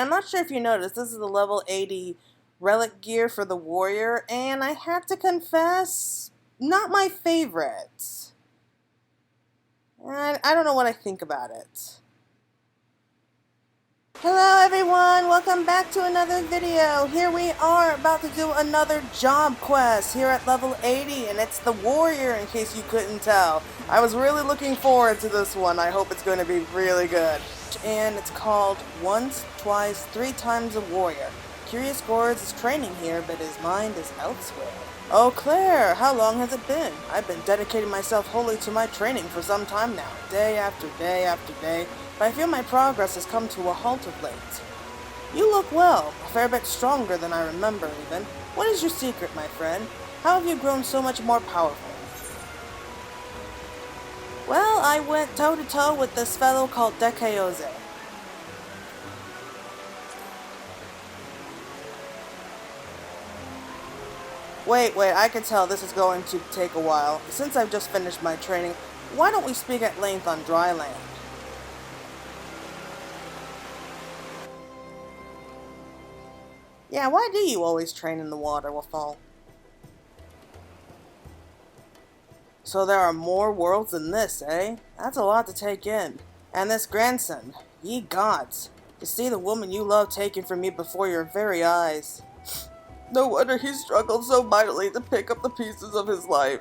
I'm not sure if you noticed, this is the level 80 relic gear for the warrior, and I have to confess, not my favorite. I don't know what I think about it. Hello everyone, welcome back to another video. Here we are about to do another job quest here at level 80, and it's the warrior in case you couldn't tell. I was really looking forward to this one. I hope it's going to be really good. And it's called Once, Twice, Three Times a Warrior. Curious Gorge is training here, but his mind is elsewhere. Oh Claire, how long has it been? I've been dedicating myself wholly to my training for some time now, day after day after day, but I feel my progress has come to a halt of late. You look well, a fair bit stronger than I remember even. What is your secret, my friend? How have you grown so much more powerful? Well, I went toe-to-toe with this fellow called Eorzea. Wait, I can tell this is going to take a while. Since I've just finished my training, why don't we speak at length on dry land? Yeah, why do you always train in the waterfall? So there are more worlds than this, eh? That's a lot to take in. And this grandson, ye gods, to see the woman you love taken from you before your very eyes. No wonder he struggled so mightily to pick up the pieces of his life.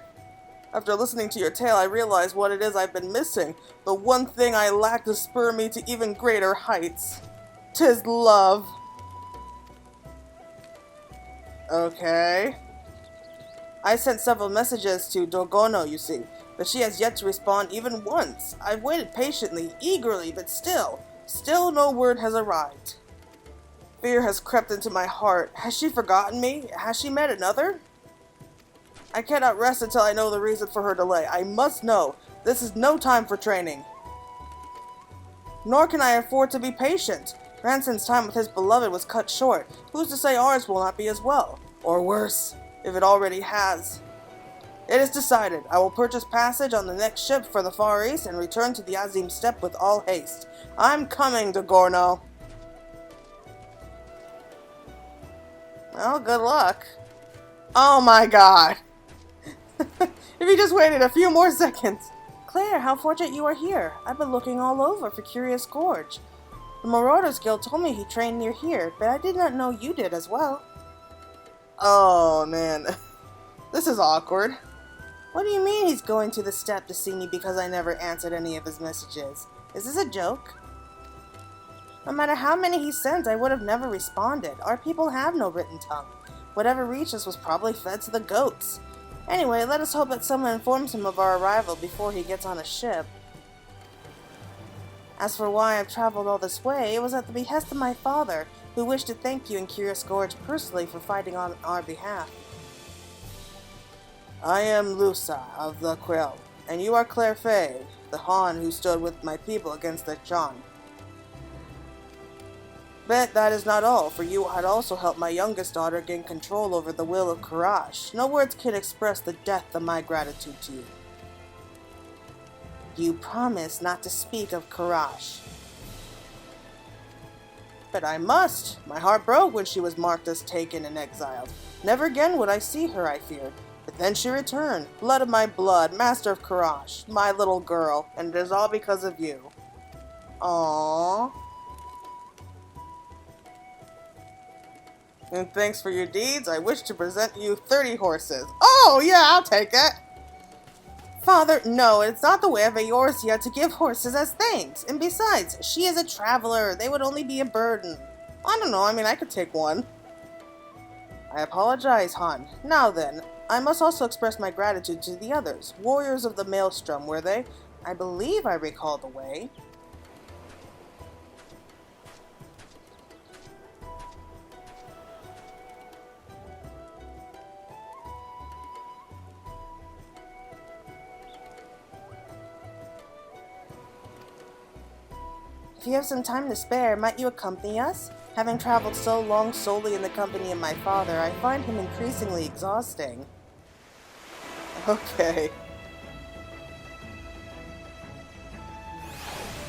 After listening to your tale, I realized what it is I've been missing. The one thing I lack to spur me to even greater heights. 'Tis love. Okay. I sent several messages to Dorgono, you see, but she has yet to respond even once. I've waited patiently, eagerly, but still no word has arrived. Fear has crept into my heart. Has she forgotten me? Has she met another? I cannot rest until I know the reason for her delay. I must know. This is no time for training. Nor can I afford to be patient. Ranson's time with his beloved was cut short. Who's to say ours will not be as well? Or worse, if it already has. It is decided. I will purchase passage on the next ship for the Far East and return to the Azim Steppe with all haste. I'm coming, Dorgono. Well, good luck. Oh my god. If you just waited a few more seconds. Claire, how fortunate you are here. I've been looking all over for Curious Gorge. The Marauders Guild told me he trained near here, but I did not know you did as well. Oh man, this is awkward. What do you mean he's going to the steppe to see me because I never answered any of his messages? Is this a joke? No matter how many he sent, I would have never responded. Our people have no written tongue. Whatever reached us was probably fed to the goats. Anyway, let us hope that someone informs him of our arrival before he gets on a ship. As for why I've traveled all this way, it was at the behest of my father, who wished to thank you and Curious Gorge personally for fighting on our behalf. I am Lusa of the Quill, and you are Claire Fay, the Han who stood with my people against the Chan. But that is not all, for you had also helped my youngest daughter gain control over the will of Karash. No words can express the depth of my gratitude to you. You promised not to speak of Karash. But I must. My heart broke when she was marked as taken and exiled. Never again would I see her, I feared. But then she returned, blood of my blood, master of Karash, my little girl, and it is all because of you. Aww. And thanks for your deeds, I wish to present you 30 horses. Oh, yeah, I'll take it. Father, no, it's not the way of Eorzea to give horses as thanks. And besides, she is a traveler. They would only be a burden. I don't know, I could take one. I apologize, Han. Now then, I must also express my gratitude to the others. Warriors of the Maelstrom, were they? I believe I recall the way. If you have some time to spare, might you accompany us? Having traveled so long solely in the company of my father, I find him increasingly exhausting. Okay.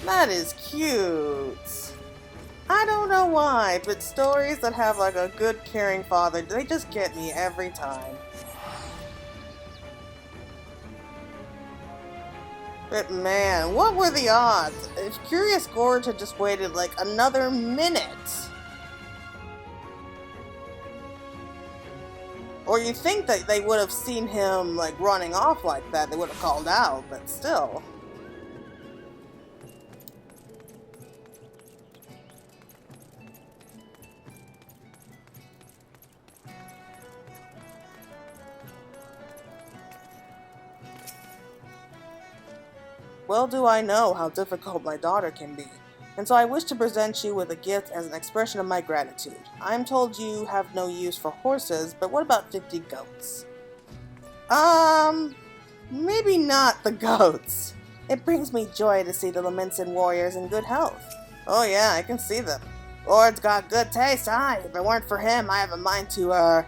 That is cute. I don't know why, but stories that have like a good caring father, they just get me every time. But man, what were the odds? If Curious Gorge had just waited like another minute. Or you think that they would have seen him like running off like that, they would have called out, but still. Well do I know how difficult my daughter can be, and so I wish to present you with a gift as an expression of my gratitude. I am told you have no use for horses, but what about 50 goats? Maybe not the goats. It brings me joy to see the Lamentin warriors in good health. Oh yeah, I can see them. Lord's got good taste, aye. If it weren't for him, I have a mind to,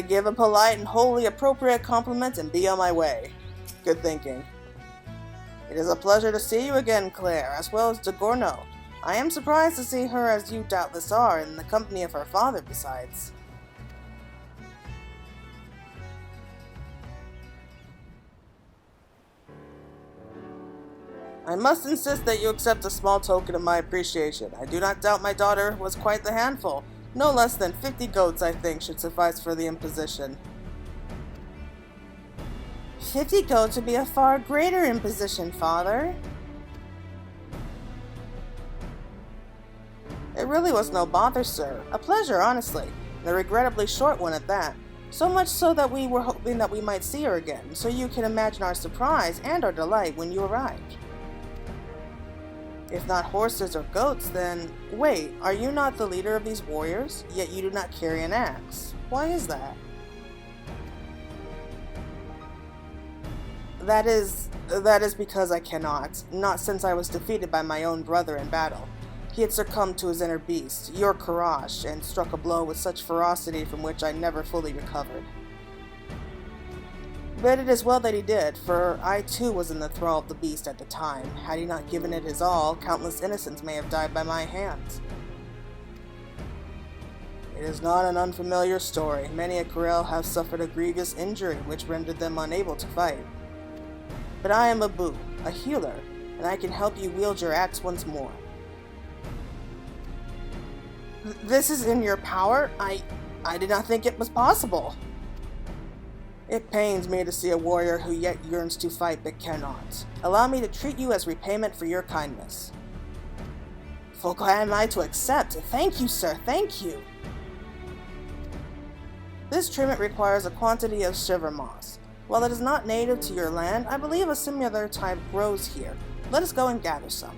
give a polite and wholly appropriate compliment and be on my way. Good thinking. It is a pleasure to see you again, Claire, as well as Dogorno. I am surprised to see her as you doubtless are, in the company of her father besides. I must insist that you accept a small token of my appreciation. I do not doubt my daughter was quite the handful. No less than 50 goats, I think, should suffice for the imposition. 50 goats would be a far greater imposition, Father. It really was no bother, sir. A pleasure, honestly, and a regrettably short one at that. So much so that we were hoping that we might see her again, so you can imagine our surprise and our delight when you arrived. If not horses or goats, then... Wait, are you not the leader of these warriors? Yet you do not carry an axe. Why is that? That is because I cannot. Not since I was defeated by my own brother in battle. He had succumbed to his inner beast, your courage, and struck a blow with such ferocity from which I never fully recovered. But it is well that he did, for I too was in the thrall of the beast at the time. Had he not given it his all, countless innocents may have died by my hands. It is not an unfamiliar story. Many a Corel have suffered a grievous injury which rendered them unable to fight. But I am a Boo, a healer, and I can help you wield your axe once more. This is in your power? I did not think it was possible. It pains me to see a warrior who yet yearns to fight but cannot. Allow me to treat you as repayment for your kindness. Full glad am I to accept. Thank you, sir, thank you. This treatment requires a quantity of shiver moss. While it is not native to your land, I believe a similar type grows here. Let us go and gather some.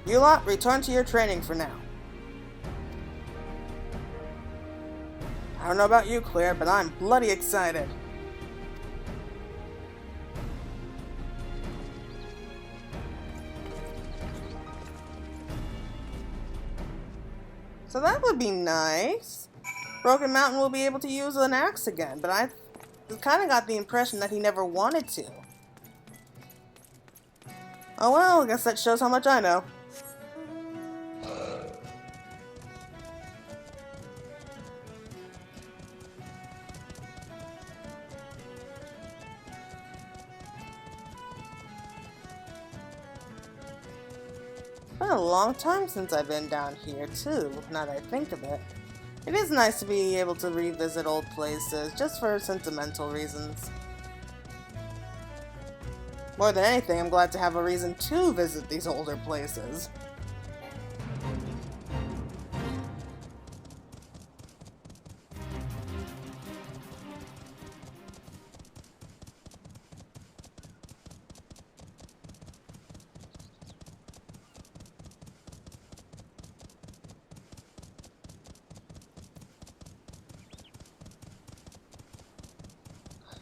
You lot, return to your training for now. I don't know about you, Claire, but I'm bloody excited. So that would be nice. Broken Mountain will be able to use an axe again, but I kind of got the impression that he never wanted to. Oh well, I guess that shows how much I know. It's been a long time since I've been down here, too, now that I think of it. It is nice to be able to revisit old places, just for sentimental reasons. More than anything, I'm glad to have a reason to visit these older places.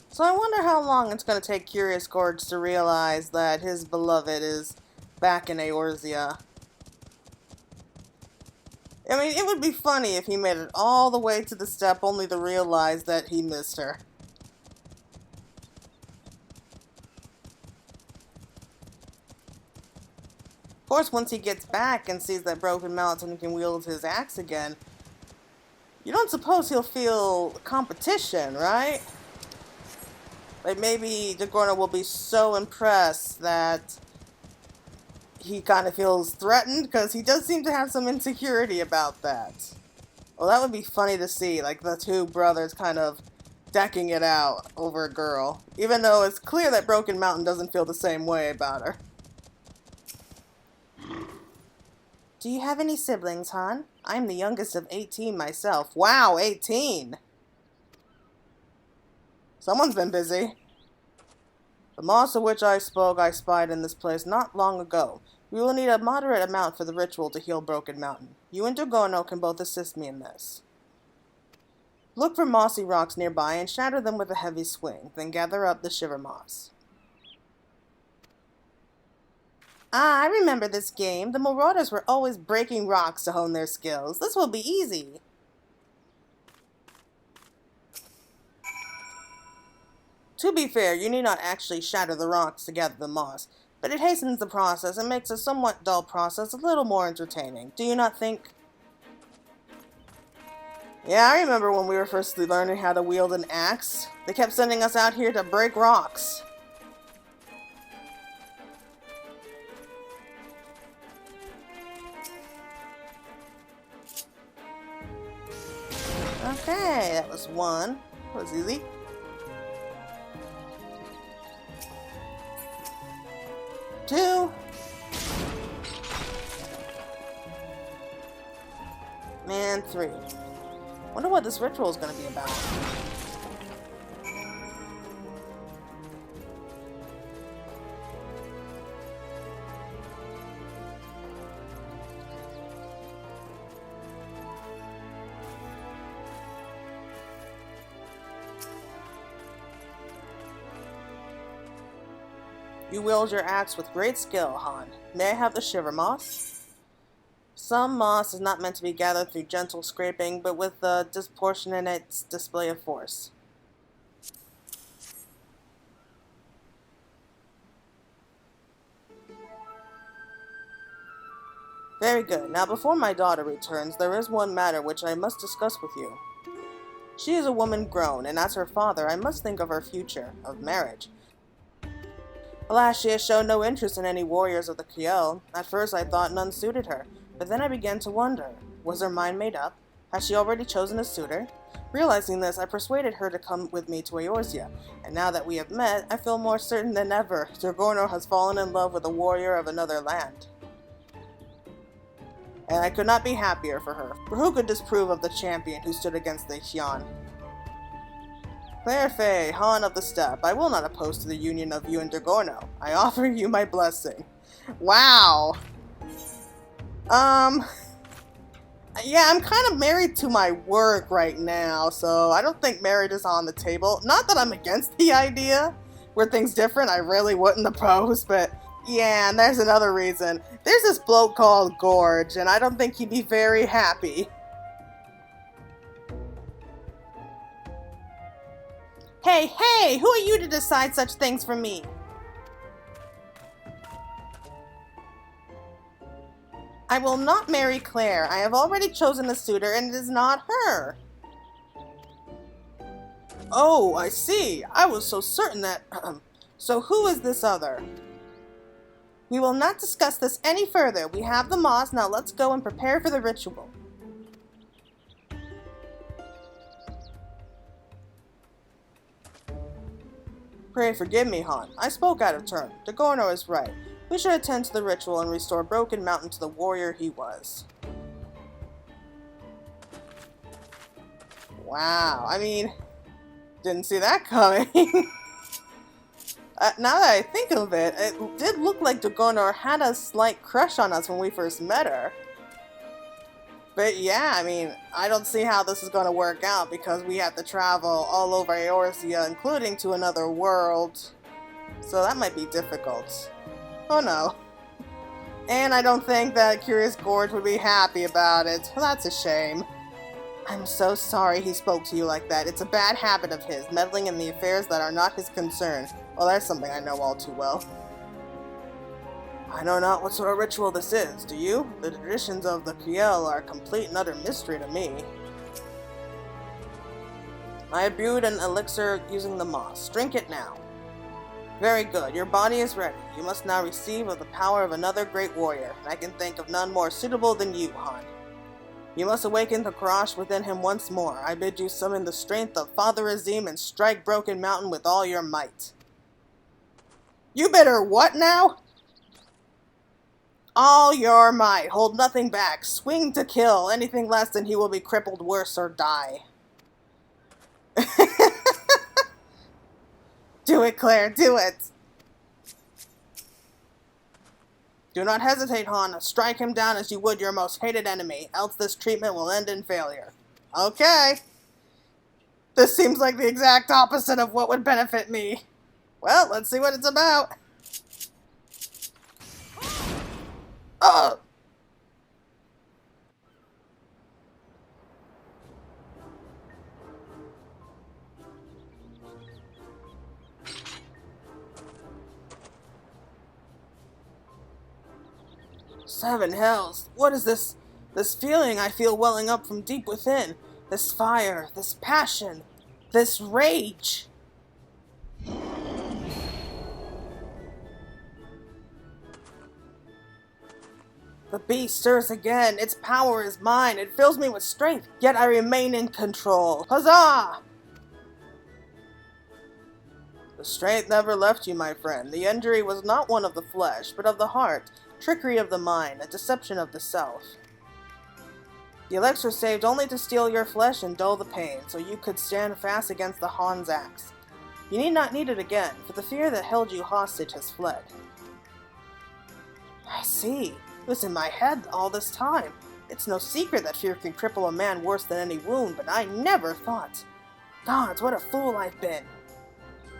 So I wonder how long it's going to take Curious Gorge to realize that his beloved is back in Eorzea. I mean, it would be funny if he made it all the way to the steppe only to realize that he missed her. Of course, once he gets back and sees that Broken Mountain can wield his axe again, you don't suppose he'll feel competition, right? Like, maybe Dogorno will be so impressed that he kind of feels threatened, because he does seem to have some insecurity about that. Well, that would be funny to see, like the two brothers kind of decking it out over a girl, even though it's clear that Broken Mountain doesn't feel the same way about her. Do you have any siblings, Han? I'm the youngest of 18 myself. Wow, 18! Someone's been busy. The moss of which I spoke I spied in this place not long ago. We will need a moderate amount for the ritual to heal Broken Mountain. You and Dogorno can both assist me in this. Look for mossy rocks nearby and shatter them with a heavy swing, then gather up the shiver moss. Ah, I remember this game. The Marauders were always breaking rocks to hone their skills. This will be easy. To be fair, you need not actually shatter the rocks to gather the moss, but it hastens the process and makes a somewhat dull process a little more entertaining. Do you not think? Yeah, I remember when we were first learning how to wield an axe. They kept sending us out here to break rocks. Okay, that was one. That was easy. Two. And three. Wonder what this ritual is going to be about. You wield your axe with great skill, Han. May I have the shiver moss? Some moss is not meant to be gathered through gentle scraping, but with a disproportionate display of force. Very good. Now, before my daughter returns, there is one matter which I must discuss with you. She is a woman grown, and as her father, I must think of her future, of marriage. Alas, she has shown no interest in any warriors of the Kiel. At first I thought none suited her, but then I began to wonder. Was her mind made up? Has she already chosen a suitor? Realizing this, I persuaded her to come with me to Eorzea, and now that we have met, I feel more certain than ever Dogorno has fallen in love with a warrior of another land. And I could not be happier for her, for who could disapprove of the champion who stood against the Qian? Claire Fay, Han of the Steppe, I will not oppose to the union of you and Dogorno. I offer you my blessing. Wow. Yeah, I'm kind of married to my work right now, so I don't think marriage is on the table. Not that I'm against the idea. Were things different, I really wouldn't oppose, but yeah, and there's another reason. There's this bloke called Gorge, and I don't think he'd be very happy. Hey, who are you to decide such things for me? I will not marry Claire. I have already chosen a suitor, and it is not her. Oh, I see. I was so certain that... So who is this other? We will not discuss this any further. We have the moss. Now let's go and prepare for the ritual. Pray forgive me, Han. I spoke out of turn. Dogorno is right. We should attend to the ritual and restore Broken Mountain to the warrior he was. Wow, I mean, didn't see that coming. Now that I think of it, it did look like Dogorno had a slight crush on us when we first met her. But yeah, I mean, I don't see how this is going to work out because we have to travel all over Eorzea, including to another world. So that might be difficult. Oh no. And I don't think that Curious Gorge would be happy about it. Well, that's a shame. I'm so sorry he spoke to you like that. It's a bad habit of his, meddling in the affairs that are not his concern. Well, that's something I know all too well. I know not what sort of ritual this is, do you? The traditions of the Kiel are a complete and utter mystery to me. I have brewed an elixir using the moss. Drink it now. Very good. Your body is ready. You must now receive of the power of another great warrior, and I can think of none more suitable than you, Han. You must awaken the Karash within him once more. I bid you summon the strength of Father Azim and strike Broken Mountain with all your might. You better what now? All your might. Hold nothing back. Swing to kill. Anything less than he will be crippled worse or die. Do it, Claire. Do it. Do not hesitate, Han. Strike him down as you would your most hated enemy, else this treatment will end in failure. Okay. This seems like the exact opposite of what would benefit me. Well, let's see what it's about. Ugh! 7 hells. What is this? This feeling I feel welling up from deep within. This fire, this passion, this rage. The beast stirs again. Its power is mine. It fills me with strength, yet I remain in control. Huzzah! The strength never left you, my friend. The injury was not one of the flesh, but of the heart. Trickery of the mind, a deception of the self. The elixir saved only to steal your flesh and dull the pain, so you could stand fast against the Han's axe. You need not need it again, for the fear that held you hostage has fled. I see. It was in my head all this time. It's no secret that fear can cripple a man worse than any wound, but I never thought. Gods, what a fool I've been.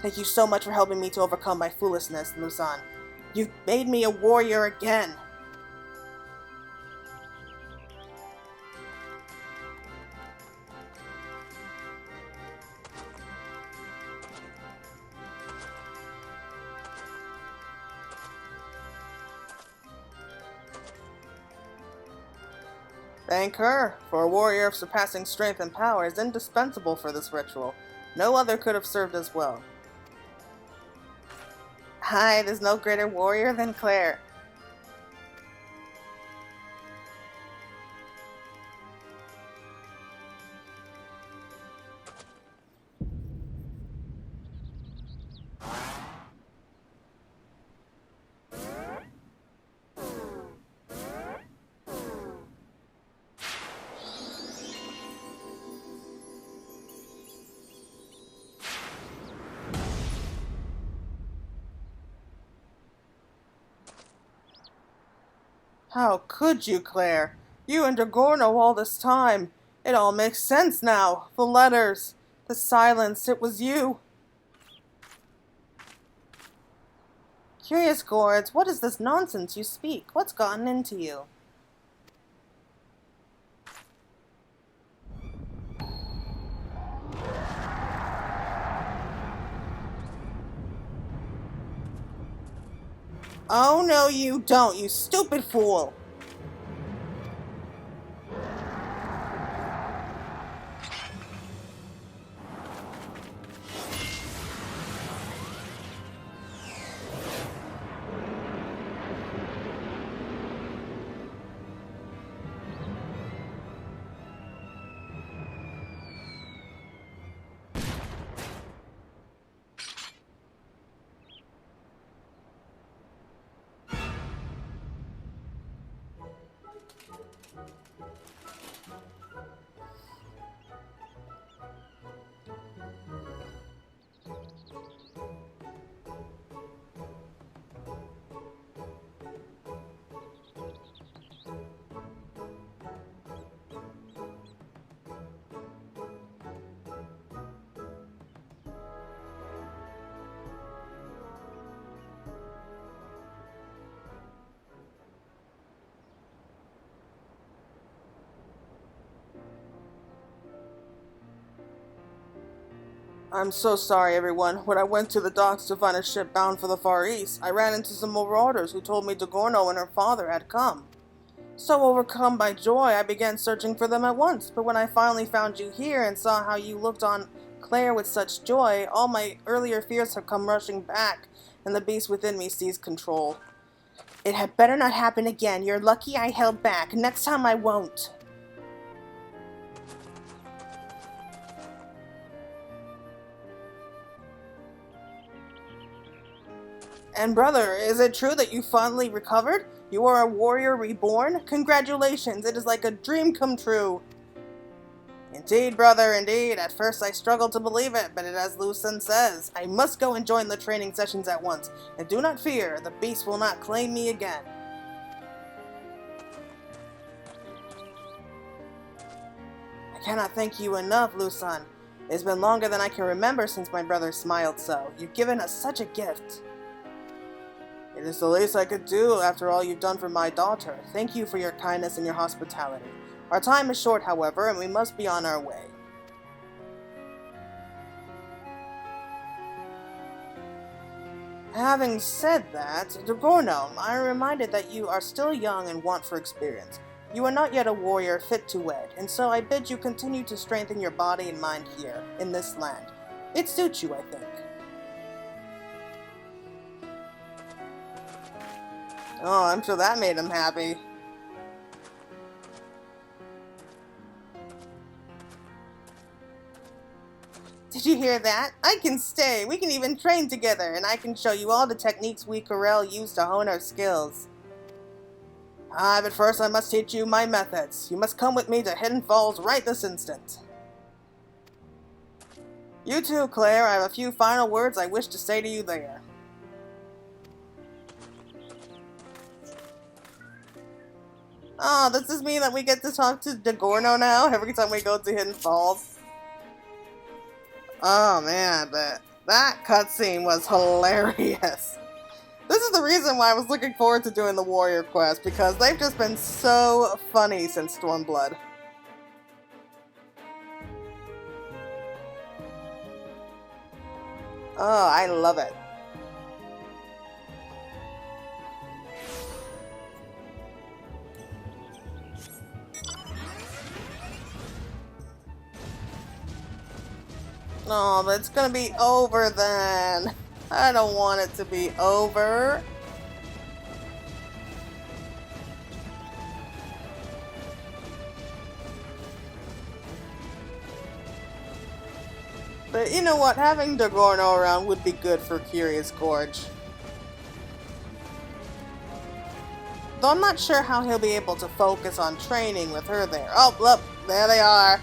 Thank you so much for helping me to overcome my foolishness, Lusan. You've made me a warrior again. Thank her, for a warrior of surpassing strength and power is indispensable for this ritual. No other could have served as well. Aye, there's no greater warrior than Claire. How could you, Claire? You and Gorge all this time. It all makes sense now. The letters, the silence, it was you. Curious, Gorge, what is this nonsense you speak? What's gotten into you? Oh, no, you don't, you stupid fool! I'm so sorry, everyone. When I went to the docks to find a ship bound for the Far East, I ran into some marauders who told me Dagorno and her father had come. So overcome by joy, I began searching for them at once, but when I finally found you here and saw how you looked on Claire with such joy, all my earlier fears have come rushing back, and the beast within me seized control. It had better not happen again. You're lucky I held back. Next time I won't. And brother, is it true that you finally recovered? You are a warrior reborn? Congratulations, it is like a dream come true. Indeed, brother, indeed. At first I struggled to believe it, but as Lucen says, I must go and join the training sessions at once. And do not fear, the beast will not claim me again. I cannot thank you enough, Lucen. It has been longer than I can remember since my brother smiled so. You've given us such a gift. It is the least I could do after all you've done for my daughter. Thank you for your kindness and your hospitality. Our time is short, however, and we must be on our way. Having said that, Dagorno, I am reminded that you are still young and want for experience. You are not yet a warrior fit to wed, and so I bid you continue to strengthen your body and mind here, in this land. It suits you, I think. Oh, I'm sure that made him happy. Did you hear that? I can stay. We can even train together, and I can show you all the techniques we Corel use to hone our skills. But first I must teach you my methods. You must come with me to Hidden Falls right this instant. You too, Claire. I have a few final words I wish to say to you there. Oh, does this mean that we get to talk to Dagorno now every time we go to Hidden Falls? Oh man, that cutscene was hilarious. This is the reason why I was looking forward to doing the Warrior Quest, because they've just been so funny since Stormblood. Oh, I love it. Oh, but it's gonna be over then. I don't want it to be over. But you know what? Having Dagorno around would be good for Curious Gorge. Though I'm not sure how he'll be able to focus on training with her there. Oh, look, there they are.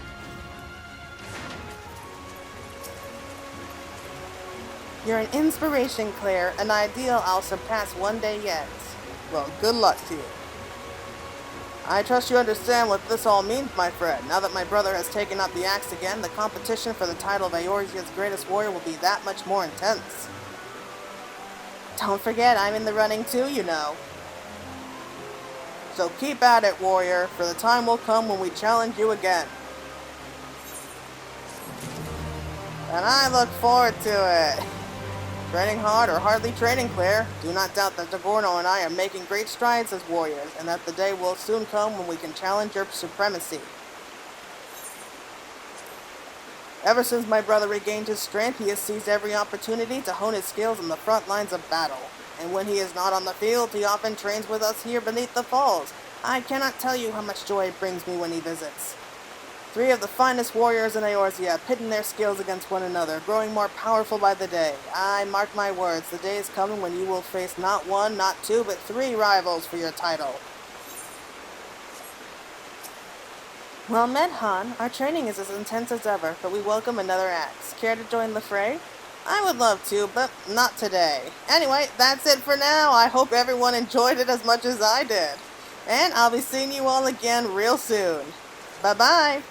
You're an inspiration, Claire, an ideal I'll surpass one day yet. Well, good luck to you. I trust you understand what this all means, my friend. Now that my brother has taken up the axe again, the competition for the title of Eorzea's greatest warrior will be that much more intense. Don't forget, I'm in the running too, you know. So keep at it, warrior, for the time will come when we challenge you again. And I look forward to it. Training hard or hardly training, Claire. Do not doubt that Dagorno and I are making great strides as warriors, and that the day will soon come when we can challenge your supremacy. Ever since my brother regained his strength, he has seized every opportunity to hone his skills on the front lines of battle. And when he is not on the field, he often trains with us here beneath the falls. I cannot tell you how much joy it brings me when he visits. 3 of the finest warriors in Eorzea, pitting their skills against one another, growing more powerful by the day. I mark my words, the day is coming when you will face not 1, not 2, but 3 rivals for your title. Well met, Han. Our training is as intense as ever, but we welcome another axe. Care to join the fray? I would love to, but not today. Anyway, that's it for now. I hope everyone enjoyed it as much as I did. And I'll be seeing you all again real soon. Bye-bye.